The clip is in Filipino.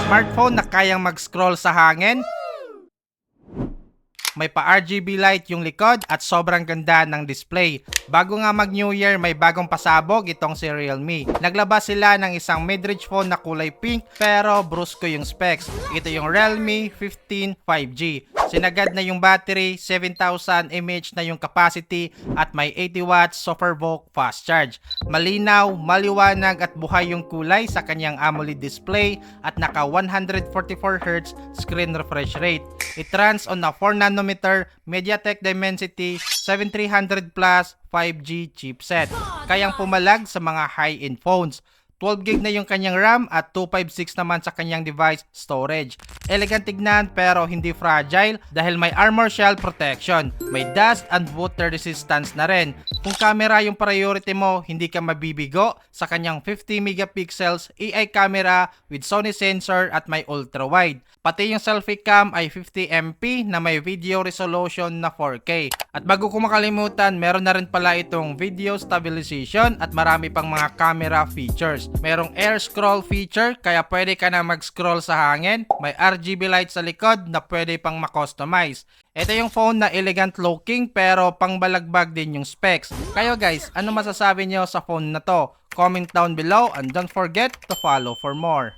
smartphone na kayang mag-scroll sa hangin. May pa-RGB light yung likod at sobrang ganda ng display. Bago nga mag New Year, may bagong pasabog itong si Realme. Naglabas sila ng isang mid-range phone na kulay pink pero brusco yung specs. Ito yung Realme 15 5G. Sinagad na yung battery, 7,000 mAh na yung capacity at may 80 watts SuperVOOC fast charge. Malinaw, maliwanag at buhay yung kulay sa kanyang AMOLED display at naka 144Hz screen refresh rate. It runs on a 4nm MediaTek Dimensity 7300 Plus 5G chipset. Kayang pumalag sa mga high-end phones. 12GB na yung kanyang RAM at 256 naman sa kanyang device storage. Elegant tignan pero hindi fragile dahil may armor shell protection. May dust and water resistance na rin. Kung camera yung priority mo, hindi ka mabibigo sa kanyang 50 megapixels AI camera with Sony sensor at may ultra-wide. Pati yung selfie cam ay 50MP na may video resolution na 4K. At bago ko makalimutan, meron na rin pala itong video stabilization at marami pang mga camera features. Merong air scroll feature kaya pwede ka na mag-scroll sa hangin. May RGB light sa likod na pwede pang makustomize. Ito yung phone na elegant looking pero pangbalagbag din yung specs. Kayo guys, ano masasabi nyo sa phone na to? Comment down below and don't forget to follow for more.